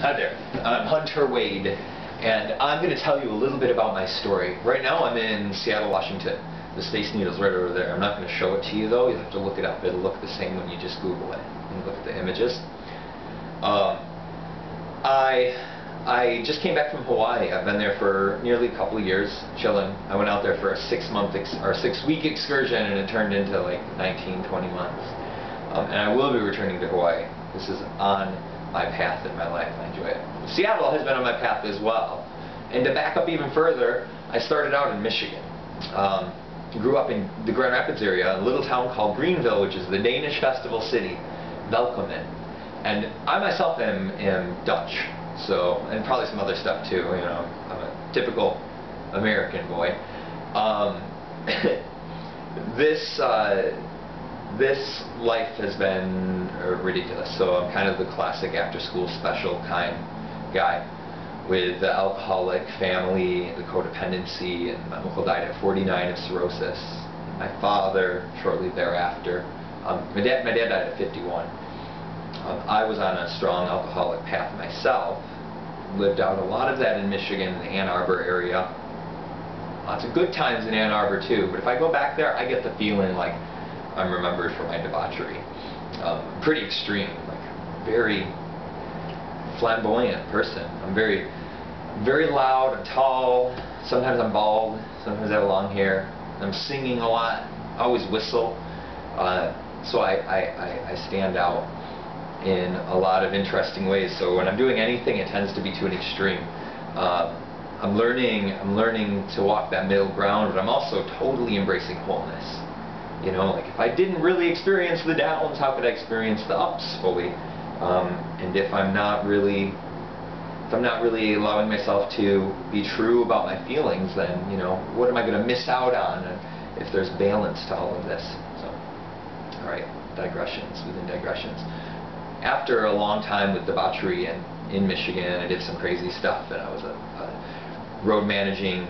Hi there, I'm Hunter Wade, and I'm going to tell you a little bit about my story. Right now I'm in Seattle, Washington. The Space Needle's right over there. I'm not going to show it to you though, you'll have to look it up. It'll look the same when you just Google it and look at the images. I just came back from Hawaii. I've been there for nearly a couple of years, chilling. I went out there for a 6-week excursion and it turned into like 19, 20 months. And I will be returning to Hawaii. This is on my path in my life. I enjoy it. Seattle has been on my path as well. And to back up even further, I started out in Michigan. Grew up in the Grand Rapids area, a little town called Greenville, which is the Danish festival city, Velkomen. And I myself am Dutch, so, and probably some other stuff too, you know, I'm a typical American boy. This life has been ridiculous, so I'm kind of the classic after-school special kind guy with the alcoholic family, the codependency, and my uncle died at 49 of cirrhosis. My father, shortly thereafter, my dad died at 51. I was on a strong alcoholic path myself, lived out a lot of that in Michigan, in the Ann Arbor area. Lots of good times in Ann Arbor too, but if I go back there, I get the feeling like I'm remembered for my debauchery. Pretty extreme, like very flamboyant person. I'm very loud, I'm tall, sometimes I'm bald, sometimes I have long hair. I'm singing a lot, I always whistle. So I stand out in a lot of interesting ways. So when I'm doing anything, it tends to be to an extreme. I'm learning to walk that middle ground, but I'm also totally embracing wholeness. You know, like if I didn't really experience the downs, how could I experience the ups fully? And if I'm not really allowing myself to be true about my feelings, then, you know, what am I going to miss out on if there's balance to all of this? So, all right, digressions within digressions. After a long time with debauchery in Michigan, I did some crazy stuff, and I was a road managing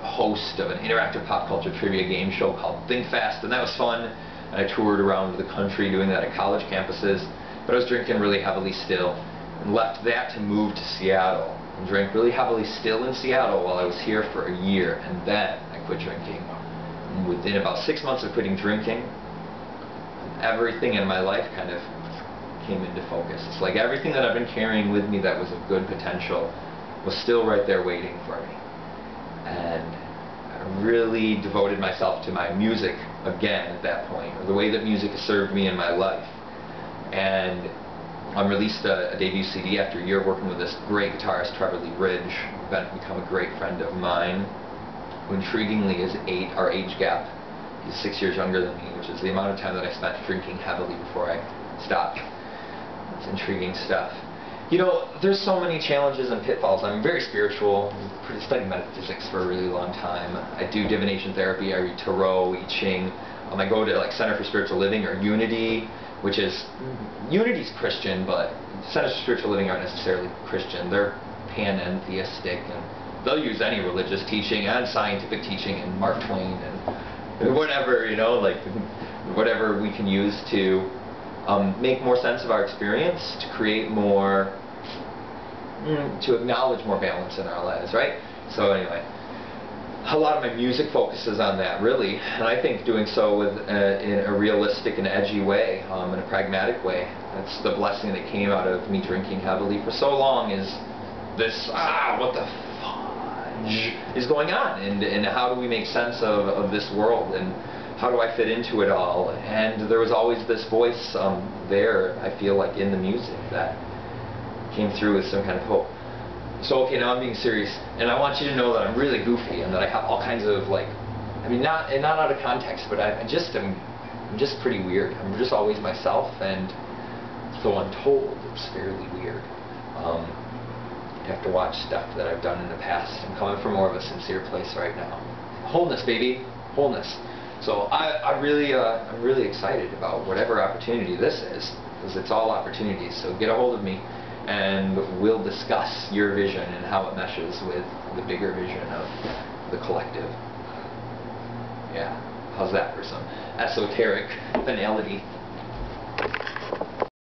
host of an interactive pop culture trivia game show called Think Fast, and that was fun. And I toured around the country doing that at college campuses, but I was drinking really heavily still, and left that to move to Seattle, and drank really heavily still in Seattle while I was here for a year, and then I quit drinking. And within about 6 months of quitting drinking, everything in my life kind of came into focus. It's like everything that I've been carrying with me that was of good potential was still right there waiting for me. And I really devoted myself to my music again at that point, or the way that music has served me in my life. And I released a debut CD after a year working with this great guitarist, Trevor Lee Bridge, become a great friend of mine, who intriguingly is our age gap. He's 6 years younger than me, which is the amount of time that I spent drinking heavily before I stopped. It's intriguing stuff. You know, there's so many challenges and pitfalls. I'm very spiritual. I've studied metaphysics for a really long time. I do divination therapy. I read Tarot, I Ching. I go to like Center for Spiritual Living or Unity, which is Unity's Christian, but Centers for Spiritual Living aren't necessarily Christian. They're panentheistic, and they'll use any religious teaching and scientific teaching and Mark Twain and whatever, you know, like whatever we can use to make more sense of our experience, to create more, to acknowledge more balance in our lives, right? So anyway, a lot of my music focuses on that, really, and I think doing so in a realistic and edgy way, in a pragmatic way. That's the blessing that came out of me drinking heavily for so long, is this, what the fudge is going on, and how do we make sense of this world, and how do I fit into it all? And there was always this voice there, I feel like, in the music that came through with some kind of hope. So, okay, now I'm being serious, and I want you to know that I'm really goofy, and that I have all kinds of, like, I mean, not out of context, but I'm just pretty weird. I'm just always myself, and so I'm told it's fairly weird. You have to watch stuff that I've done in the past. I'm coming from more of a sincere place right now. Wholeness, baby, wholeness. So I'm really excited about whatever opportunity this is, because it's all opportunities. So get a hold of me, and we'll discuss your vision and how it meshes with the bigger vision of the collective. Yeah, how's that for some esoteric finality?